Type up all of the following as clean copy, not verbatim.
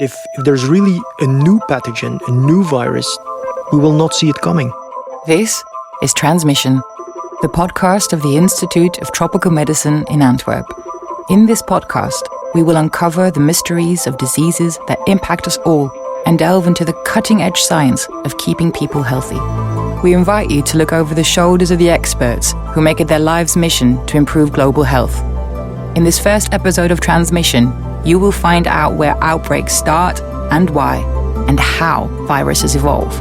If there's really a new pathogen, a new virus, we will not see it coming. This is Transmission, the podcast of the Institute of Tropical Medicine in Antwerp. In this podcast, we will uncover the mysteries of diseases that impact us all and delve into the cutting-edge science of keeping people healthy. We invite you to look over the shoulders of the experts who make it their life's mission to improve global health. In this first episode of Transmission, you will find out where outbreaks start and why, and how viruses evolve.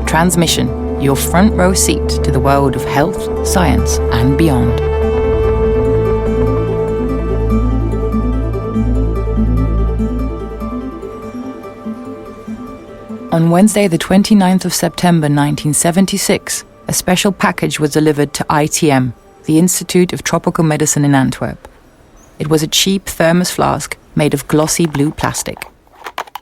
Transmission, your front row seat to the world of health, science, and beyond. On Wednesday, the 29th of September 1976, a special package was delivered to ITM, the Institute of Tropical Medicine in Antwerp. It was a cheap thermos flask made of glossy blue plastic.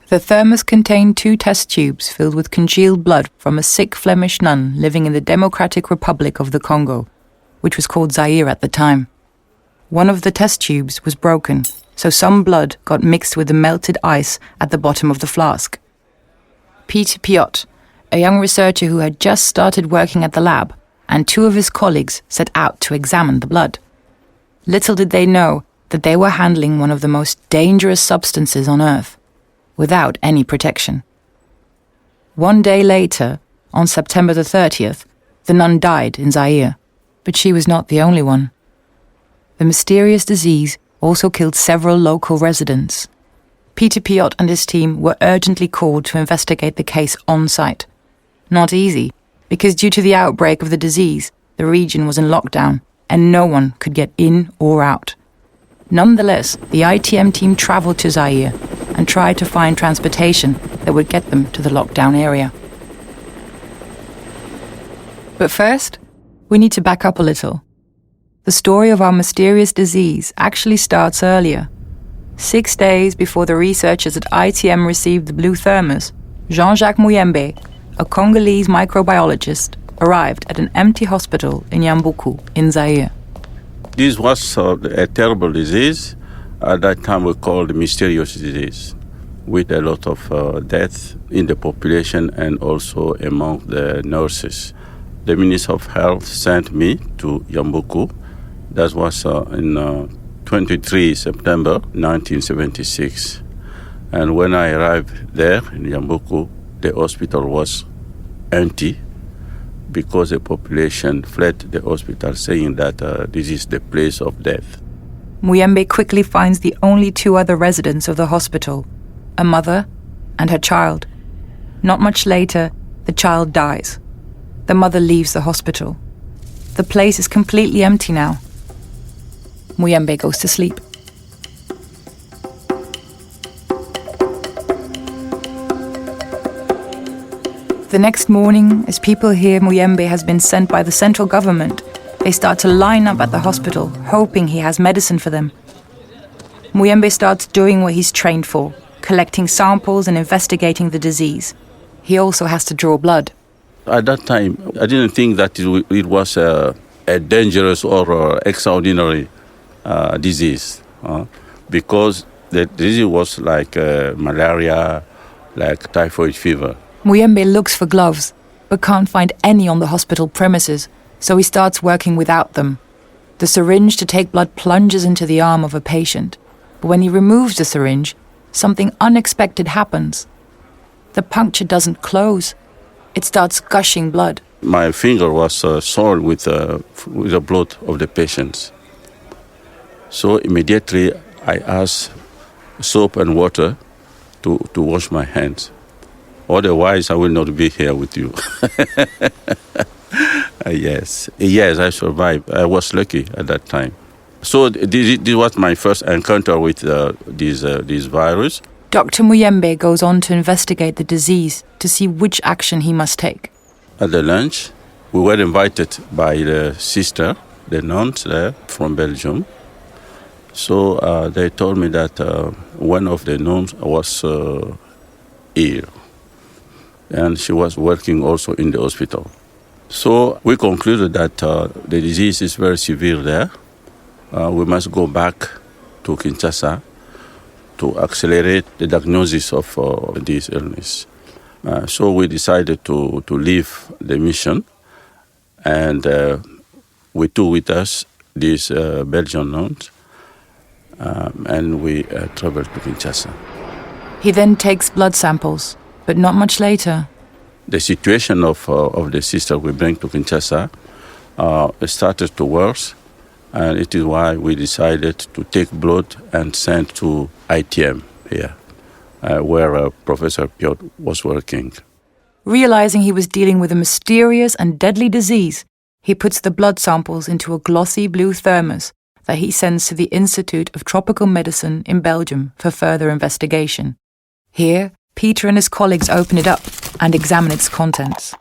The thermos contained 2 test tubes filled with congealed blood from a sick Flemish nun living in the Democratic Republic of the Congo, which was called Zaire at the time. One of the test tubes was broken, so some blood got mixed with the melted ice at the bottom of the flask. Peter Piot, a young researcher who had just started working at the lab, and 2 of his colleagues set out to examine the blood. Little did they know that they were handling one of the most dangerous substances on Earth, without any protection. 1 day later, on September the 30th, the nun died in Zaire, but she was not the only one. The mysterious disease also killed several local residents. Peter Piot and his team were urgently called to investigate the case on site. Not easy, because due to the outbreak of the disease, the region was in lockdown and no one could get in or out. Nonetheless, the ITM team travelled to Zaire and tried to find transportation that would get them to the lockdown area. But first, we need to back up a little. The story of our mysterious disease actually starts earlier. 6 days before the researchers at ITM received the blue thermos, Jean-Jacques Muyembe, a Congolese microbiologist, arrived at an empty hospital in Yambuku in Zaire. This was a terrible disease. At that time we called mysterious disease, with a lot of death in the population and also among the nurses. The Minister of Health sent me to Yambuku. That was in 23 September 1976. And when I arrived there in Yambuku, the hospital was empty because the population fled the hospital saying that this is the place of death. Muyembe quickly finds the only 2 other residents of the hospital, a mother and her child. Not much later, the child dies. The mother leaves the hospital. The place is completely empty now. Muyembe goes to sleep. The next morning, as people hear Muyembe has been sent by the central government, they start to line up at the hospital, hoping he has medicine for them. Muyembe starts doing what he's trained for, collecting samples and investigating the disease. He also has to draw blood. At that time, I didn't think that it was a dangerous or extraordinary disease, because the disease was like malaria, like typhoid fever. Muyembe looks for gloves, but can't find any on the hospital premises, so he starts working without them. The syringe to take blood plunges into the arm of a patient, but when he removes the syringe, something unexpected happens. The puncture doesn't close. It starts gushing blood. My finger was soiled with the blood of the patients. So immediately I asked soap and water to wash my hands. Otherwise, I will not be here with you. Yes, I survived. I was lucky at that time. So this was my first encounter with this virus. Dr. Muyembe goes on to investigate the disease to see which action he must take. At the lunch, we were invited by the sister, the nuns there from Belgium. So they told me that one of the nuns was ill, and she was working also in the hospital. So we concluded that the disease is very severe there. We must go back to Kinshasa to accelerate the diagnosis of this illness. So we decided to leave the mission, and we took with us these Belgian nuns, and we traveled to Kinshasa. He then takes blood samples, but not much later. The situation of the sister we bring to Kinshasa started to worse, and it is why we decided to take blood and send to ITM here, where Professor Piotr was working. Realizing he was dealing with a mysterious and deadly disease, he puts the blood samples into a glossy blue thermos that he sends to the Institute of Tropical Medicine in Belgium for further investigation. Here, Peter and his colleagues open it up and examine its contents.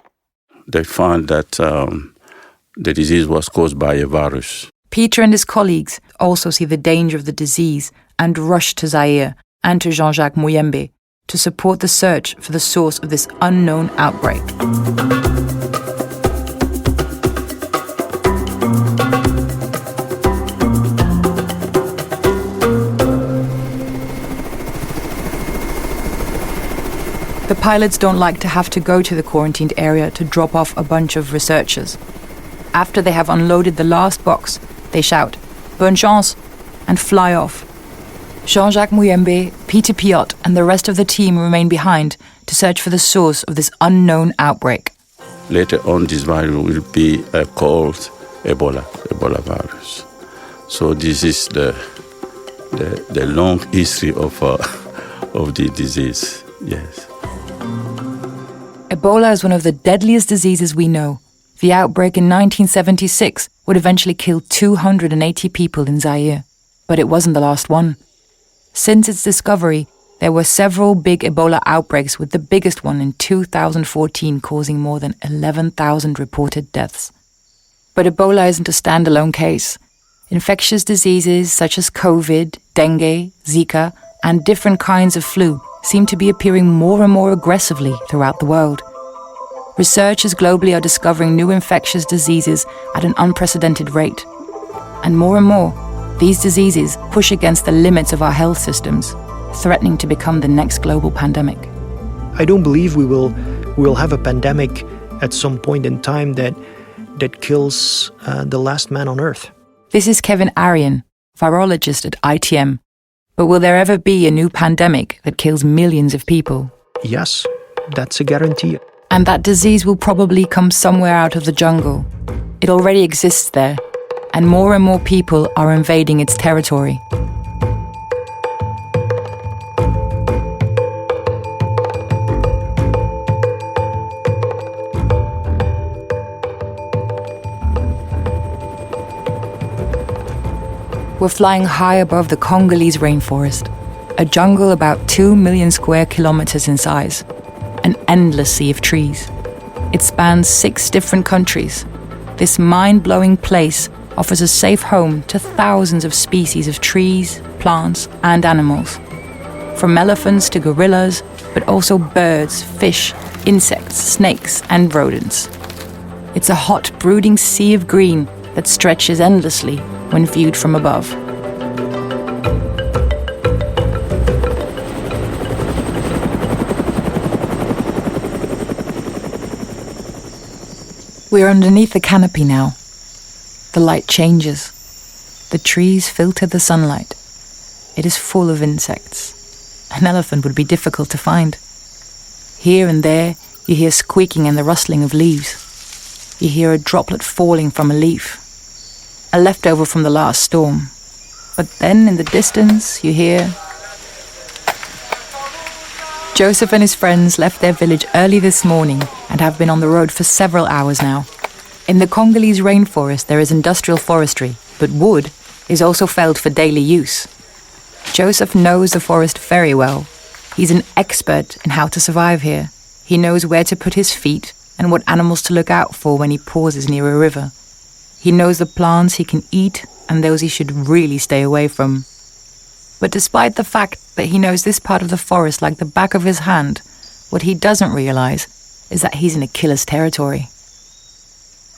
They found that the disease was caused by a virus. Peter and his colleagues also see the danger of the disease and rush to Zaire and to Jean-Jacques Muyembe to support the search for the source of this unknown outbreak. The pilots don't like to have to go to the quarantined area to drop off a bunch of researchers. After they have unloaded the last box, they shout, "Bonne chance," and fly off. Jean-Jacques Muyembe, Peter Piotr and the rest of the team remain behind to search for the source of this unknown outbreak. Later on, this virus will be called Ebola virus. So this is the long history of the disease, yes. Ebola is one of the deadliest diseases we know. The outbreak in 1976 would eventually kill 280 people in Zaire. But it wasn't the last one. Since its discovery, there were several big Ebola outbreaks, with the biggest one in 2014 causing more than 11,000 reported deaths. But Ebola isn't a standalone case. Infectious diseases such as COVID, dengue, Zika, and different kinds of flu seem to be appearing more and more aggressively throughout the world. Researchers globally are discovering new infectious diseases at an unprecedented rate. And more, these diseases push against the limits of our health systems, threatening to become the next global pandemic. I don't believe we will have a pandemic at some point in time that kills the last man on Earth. This is Kevin Ariën, virologist at ITM. But will there ever be a new pandemic that kills millions of people? Yes, that's a guarantee. And that disease will probably come somewhere out of the jungle. It already exists there, and more people are invading its territory. We're flying high above the Congolese rainforest, a jungle about 2 million square kilometers in size, an endless sea of trees. It spans 6 different countries. This mind-blowing place offers a safe home to thousands of species of trees, plants, and animals. From elephants to gorillas, but also birds, fish, insects, snakes, and rodents. It's a hot, brooding sea of green that stretches endlessly when viewed from above. We're underneath the canopy now. The light changes. The trees filter the sunlight. It is full of insects. An elephant would be difficult to find. Here and there, you hear squeaking and the rustling of leaves. You hear a droplet falling from a leaf, a leftover from the last storm. But then in the distance, you hear... Joseph and his friends left their village early this morning and have been on the road for several hours now. In the Congolese rainforest, there is industrial forestry, but wood is also felled for daily use. Joseph knows the forest very well. He's an expert in how to survive here. He knows where to put his feet and what animals to look out for when he pauses near a river. He knows the plants he can eat and those he should really stay away from. But despite the fact that he knows this part of the forest like the back of his hand, what he doesn't realize is that he's in a killer's territory.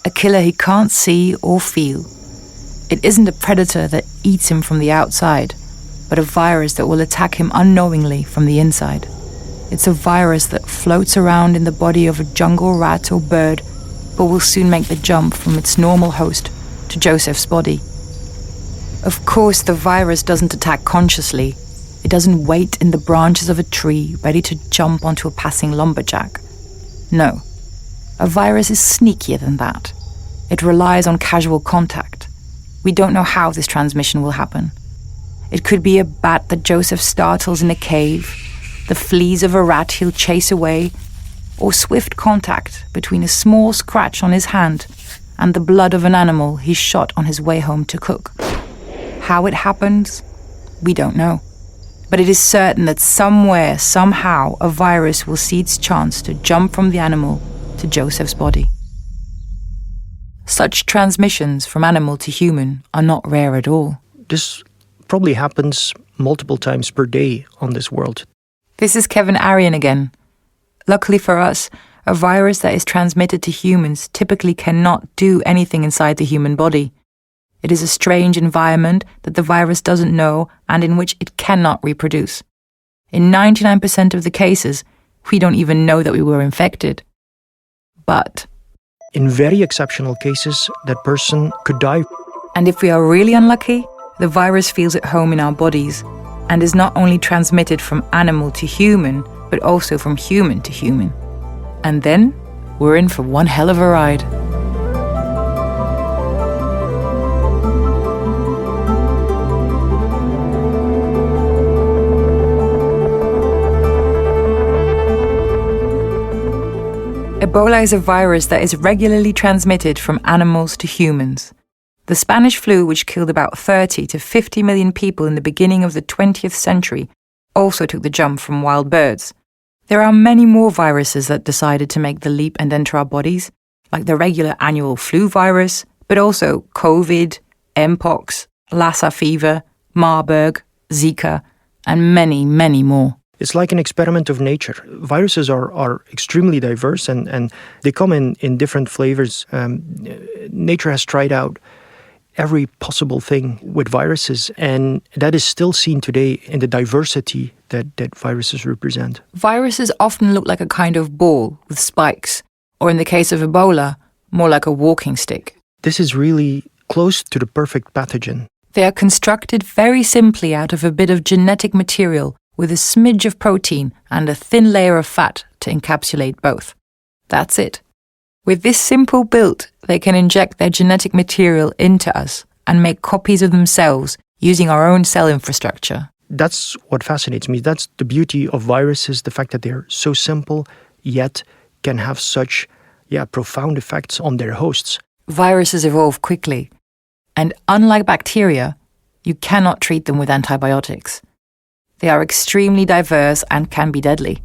A killer he can't see or feel. It isn't a predator that eats him from the outside, but a virus that will attack him unknowingly from the inside. It's a virus that floats around in the body of a jungle rat or bird, but will soon make the jump from its normal host to Joseph's body. Of course, the virus doesn't attack consciously. It doesn't wait in the branches of a tree, ready to jump onto a passing lumberjack. No, a virus is sneakier than that. It relies on casual contact. We don't know how this transmission will happen. It could be a bat that Joseph startles in a cave, the fleas of a rat he'll chase away, or swift contact between a small scratch on his hand and the blood of an animal he shot on his way home to cook. How it happens, we don't know. But it is certain that somewhere, somehow, a virus will see its chance to jump from the animal to Joseph's body. Such transmissions from animal to human are not rare at all. This probably happens multiple times per day on this world. This is Kevin Ariën again. Luckily for us, a virus that is transmitted to humans typically cannot do anything inside the human body. It is a strange environment that the virus doesn't know and in which it cannot reproduce. In 99% of the cases, we don't even know that we were infected. But in very exceptional cases, that person could die. And if we are really unlucky, the virus feels at home in our bodies and is not only transmitted from animal to human, but also from human to human. And then we're in for one hell of a ride. Ebola is a virus that is regularly transmitted from animals to humans. The Spanish flu, which killed about 30 to 50 million people in the beginning of the 20th century, also took the jump from wild birds. There are many more viruses that decided to make the leap and enter our bodies, like the regular annual flu virus, but also COVID, Mpox, Lassa fever, Marburg, Zika, and many, many more. It's like an experiment of nature. Viruses are extremely diverse and they come in different flavors. Nature has tried out every possible thing with viruses, and that is still seen today in the diversity that viruses represent. Viruses often look like a kind of ball with spikes, or in the case of Ebola, more like a walking stick. This is really close to the perfect pathogen. They are constructed very simply out of a bit of genetic material with a smidge of protein and a thin layer of fat to encapsulate both. That's it. With this simple build, they can inject their genetic material into us and make copies of themselves using our own cell infrastructure. That's what fascinates me. That's the beauty of viruses, the fact that they're so simple, yet can have such profound effects on their hosts. Viruses evolve quickly, and unlike bacteria, you cannot treat them with antibiotics. They are extremely diverse and can be deadly,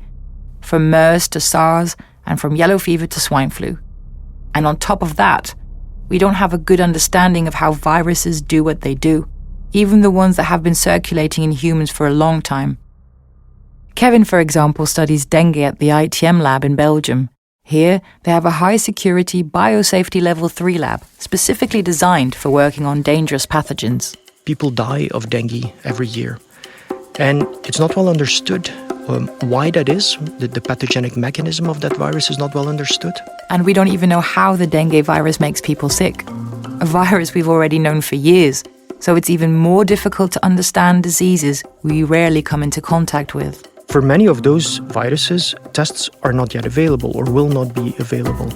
from MERS to SARS and from yellow fever to swine flu. And on top of that, we don't have a good understanding of how viruses do what they do, even the ones that have been circulating in humans for a long time. Kevin, for example, studies dengue at the ITM lab in Belgium. Here, they have a high-security biosafety level 3 lab, specifically designed for working on dangerous pathogens. People die of dengue every year. And it's not well understood why that is. The pathogenic mechanism of that virus is not well understood. And we don't even know how the dengue virus makes people sick. A virus we've already known for years, so it's even more difficult to understand diseases we rarely come into contact with. For many of those viruses, tests are not yet available or will not be available.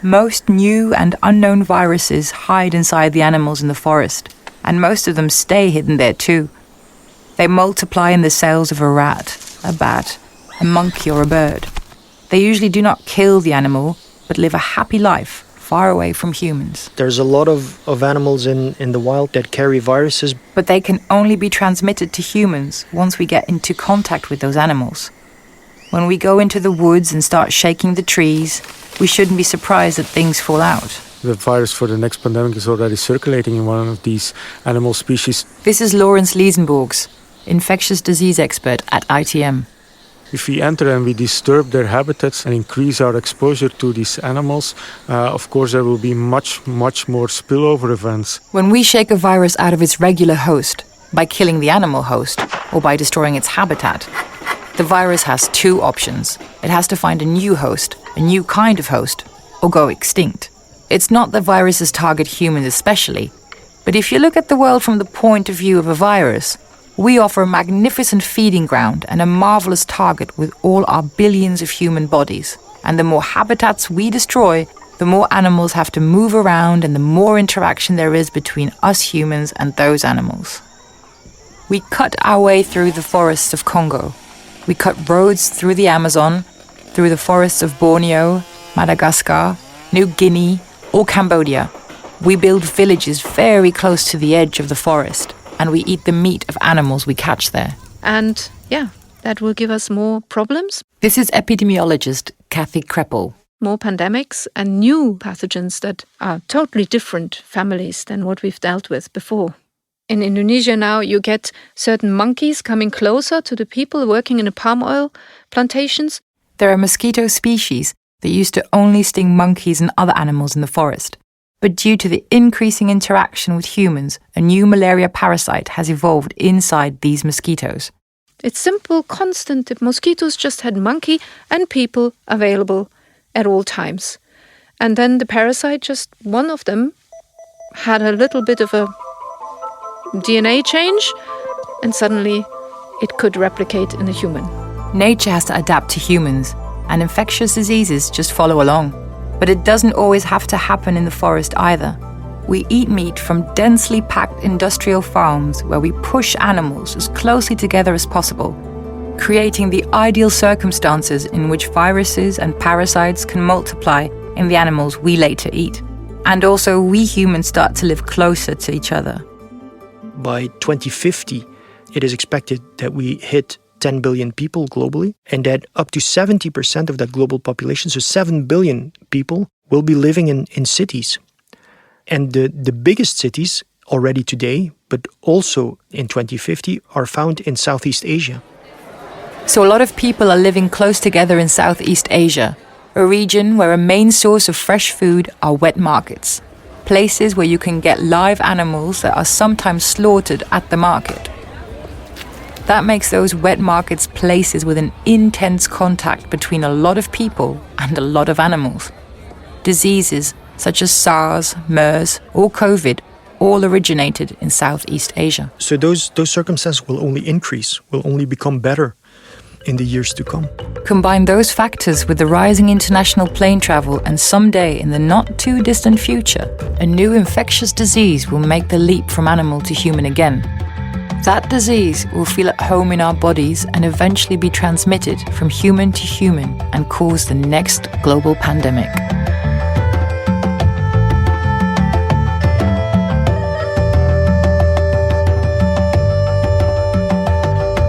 Most new and unknown viruses hide inside the animals in the forest, and most of them stay hidden there too. They multiply in the cells of a rat, a bat, a monkey or a bird. They usually do not kill the animal, but live a happy life far away from humans. There's a lot of animals in the wild that carry viruses. But they can only be transmitted to humans once we get into contact with those animals. When we go into the woods and start shaking the trees, we shouldn't be surprised that things fall out. The virus for the next pandemic is already circulating in one of these animal species. This is Liesenborghs, infectious disease expert at ITM. If we enter and we disturb their habitats and increase our exposure to these animals, of course there will be much more spillover events. When we shake a virus out of its regular host, by killing the animal host or by destroying its habitat, the virus has two options. It has to find a new host, a new kind of host, or go extinct. It's not that viruses target humans especially, but if you look at the world from the point of view of a virus, we offer a magnificent feeding ground and a marvelous target with all our billions of human bodies. And the more habitats we destroy, the more animals have to move around and the more interaction there is between us humans and those animals. We cut our way through the forests of Congo. We cut roads through the Amazon, through the forests of Borneo, Madagascar, New Guinea, or Cambodia. We build villages very close to the edge of the forest, and we eat the meat of animals we catch there. And that will give us more problems. This is epidemiologist Kathy Kreppel. More pandemics and new pathogens that are totally different families than what we've dealt with before. In Indonesia now, you get certain monkeys coming closer to the people working in the palm oil plantations. There are mosquito species that used to only sting monkeys and other animals in the forest. But due to the increasing interaction with humans, a new malaria parasite has evolved inside these mosquitoes. It's simple, constant. The mosquitoes just had monkey and people available at all times. And then the parasite, just one of them, had a little bit of a DNA change, and suddenly it could replicate in a human. Nature has to adapt to humans, and infectious diseases just follow along. But it doesn't always have to happen in the forest either. We eat meat from densely packed industrial farms where we push animals as closely together as possible, creating the ideal circumstances in which viruses and parasites can multiply in the animals we later eat. And also we humans start to live closer to each other. By 2050, it is expected that we hit 10 billion people globally, and that up to 70% of that global population, so 7 billion people, will be living in cities. And the biggest cities already today, but also in 2050, are found in Southeast Asia. So a lot of people are living close together in Southeast Asia, a region where a main source of fresh food are wet markets, places where you can get live animals that are sometimes slaughtered at the market. That makes those wet markets places with an intense contact between a lot of people and a lot of animals. Diseases such as SARS, MERS, or COVID all originated in Southeast Asia. So those circumstances will only increase, will only become better in the years to come. Combine those factors with the rising international plane travel, and someday in the not too distant future, a new infectious disease will make the leap from animal to human again. That disease will feel at home in our bodies and eventually be transmitted from human to human and cause the next global pandemic.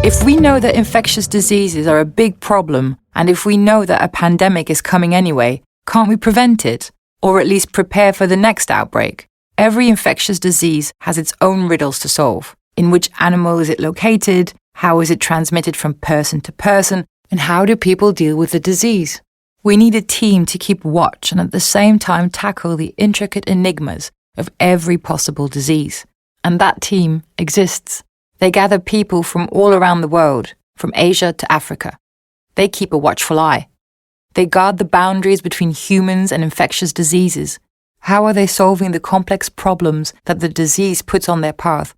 If we know that infectious diseases are a big problem, and if we know that a pandemic is coming anyway, can't we prevent it? Or at least prepare for the next outbreak? Every infectious disease has its own riddles to solve. In which animal is it located? How is it transmitted from person to person? And how do people deal with the disease? We need a team to keep watch and at the same time tackle the intricate enigmas of every possible disease. And that team exists. They gather people from all around the world, from Asia to Africa. They keep a watchful eye. They guard the boundaries between humans and infectious diseases. How are they solving the complex problems that the disease puts on their path?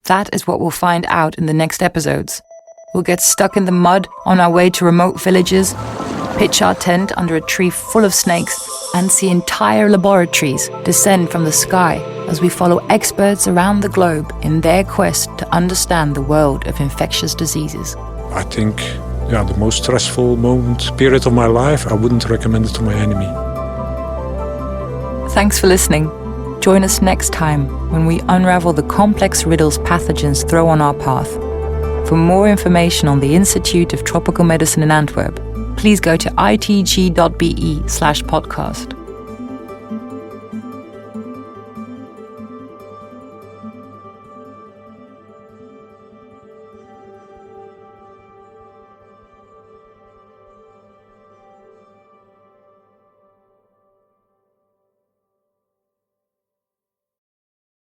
That is what we'll find out in the next episodes. We'll get stuck in the mud on our way to remote villages, pitch our tent under a tree full of snakes, and see entire laboratories descend from the sky as we follow experts around the globe in their quest to understand the world of infectious diseases. I think, the most stressful period of my life, I wouldn't recommend it to my enemy. Thanks for listening. Join us next time when we unravel the complex riddles pathogens throw on our path. For more information on the Institute of Tropical Medicine in Antwerp, please go to itg.be/podcast.